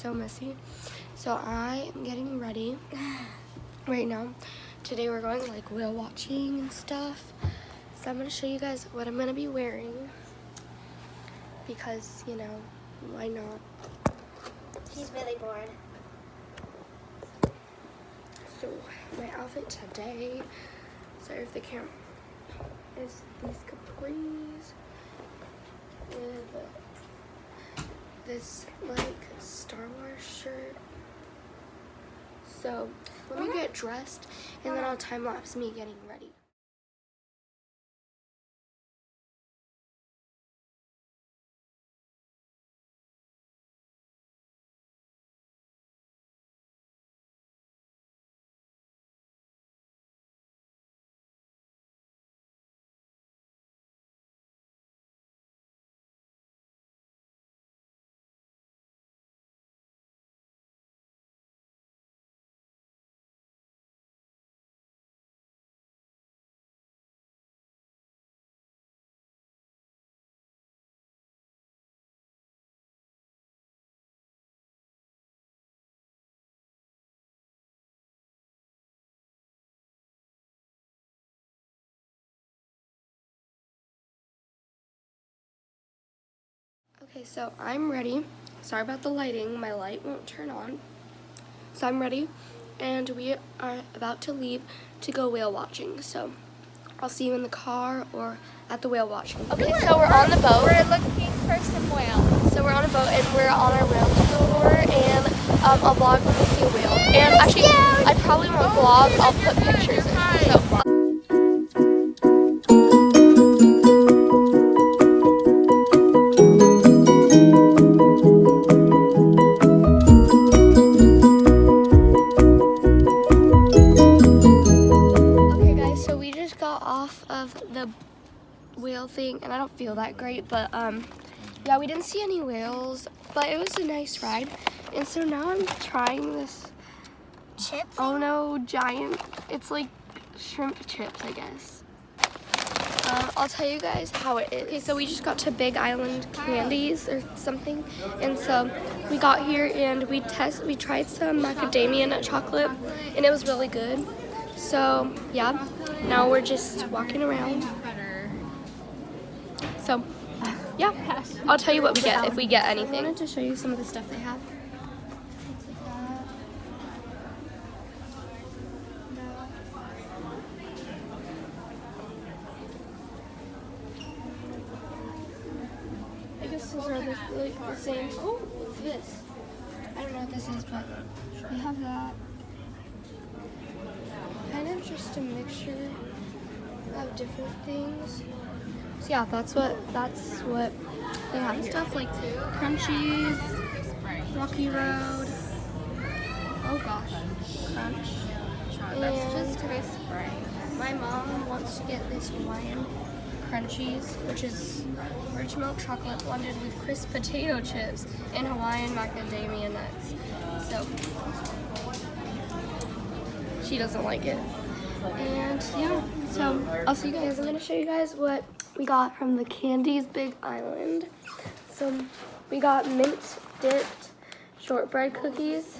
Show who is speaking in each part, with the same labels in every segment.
Speaker 1: so messy. So I am getting ready right now. Today we're going like whale watching and stuff. So I'm gonna show you guys what I'm gonna be wearing because, you know, why not?
Speaker 2: She's really bored.
Speaker 1: So my outfit today, sorry if the camera, is these capris with this like Star Wars shirt. So let me get dressed and then I'll time lapse me getting ready. Okay, so I'm ready. Sorry about the lighting, my light won't turn on. So I'm ready, and we are about to leave to go whale watching. So I'll see you in the car or at the whale watching. Okay, so we're on the boat.
Speaker 2: We're looking for some whales.
Speaker 1: So we're on a boat and we're on our whale tour, and I'll vlog when we see a whale. And actually, I probably won't vlog, I'll put pictures in. So the whale thing, and I don't feel that great, but yeah, we didn't see any whales, but it was a nice ride. And so now I'm trying this
Speaker 2: chip.
Speaker 1: Oh no, giant, it's like shrimp chips, I guess. I'll tell you guys how it is. Okay, so we just got to Big Island Candies or something, and so we got here and we tried some macadamia nut chocolate, and it was really good. So yeah, now we're just walking around. So yeah, I'll tell you what we get if we get anything. I wanted to show you some of the stuff they have. I guess these are like the same. Oh, what's this? I don't know what this is, but we have that. Kind of just a mixture of different things. So yeah, that's what they have here. Stuff like crunchies, Rocky Road. Oh gosh, crunch.
Speaker 2: That's just crisp, right?
Speaker 1: My mom wants to get this Hawaiian crunchies, which is rich milk chocolate blended with crisp potato chips and Hawaiian macadamia nuts. So she doesn't like it. And yeah, so I'll see you guys. I'm gonna show you guys what we got from the Candies Big Island. So we got mint dipped shortbread cookies.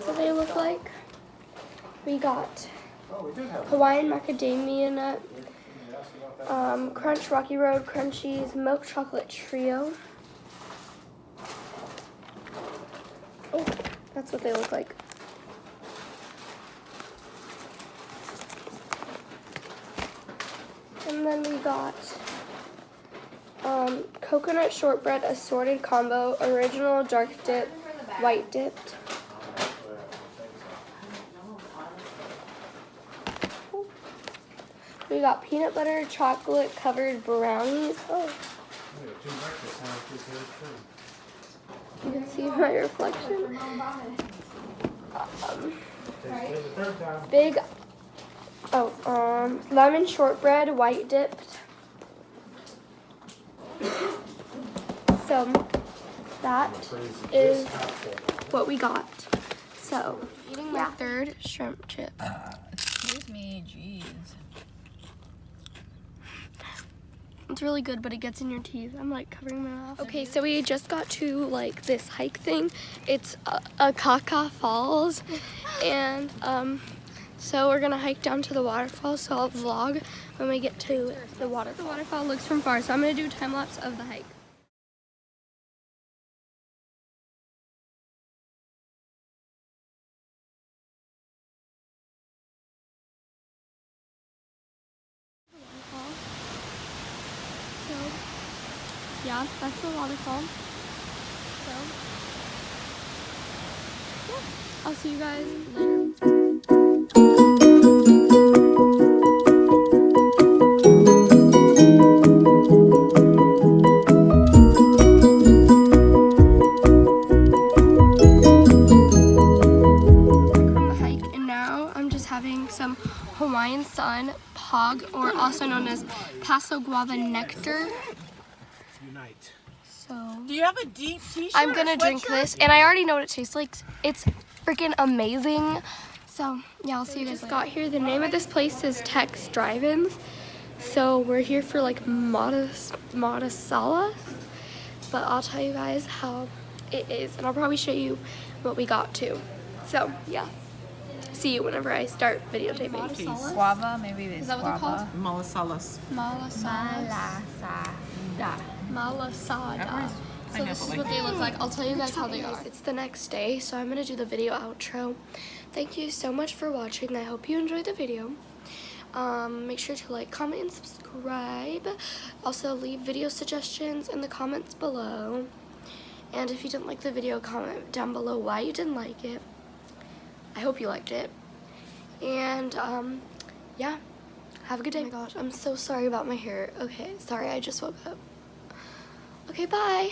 Speaker 1: So they look like. We got Hawaiian macadamia nut, crunch Rocky Road crunchies, milk chocolate trio. Oh, that's what they look like. And then we got coconut shortbread assorted combo, original dark dip, white dipped. We got peanut butter chocolate covered brownies. Oh. You can see my reflection. Lemon shortbread, white dipped. So that is what we got. So eating my third shrimp chip.
Speaker 2: Excuse me, jeez.
Speaker 1: It's really good, but it gets in your teeth. I'm like covering my mouth. Okay, so we just got to like this hike thing. It's a Falls, and so we're gonna hike down to the waterfall. So I'll vlog when we get to the waterfall. The waterfall looks from far, so I'm gonna do a time lapse of the hike. So, yeah, that's the waterfall. So, yeah, I'll see you guys later. From the hike, and now I'm just having some Hawaiian Sun Pog, or also known as Paso Guava Nectar.
Speaker 3: Unite.
Speaker 1: So
Speaker 4: Do you have a deep t-shirt?
Speaker 1: I'm gonna drink this, and I already know what it tastes like. It's freaking amazing. So yeah, I'll see you guys later. Got here. The name of this place is Tex Drive In. So we're here for like Malasadas, but I'll tell you guys how it is, and I'll probably show you what we got too. So yeah, see you whenever I start videotaping.
Speaker 2: Guava, maybe this.
Speaker 1: Is that what they're called?
Speaker 4: Malasadas.
Speaker 1: Malasadas. Malasada. So this is what they look like. I'll tell you guys how they are. It's the next day, so I'm gonna do the video outro. Thank you so much for watching. I hope you enjoyed the video. Make sure to like, comment, and subscribe. Also, leave video suggestions in the comments below. And if you didn't like the video, comment down below why you didn't like it. I hope you liked it. And yeah, have a good day. Oh my gosh, I'm so sorry about my hair. Okay, sorry, I just woke up. Okay, bye.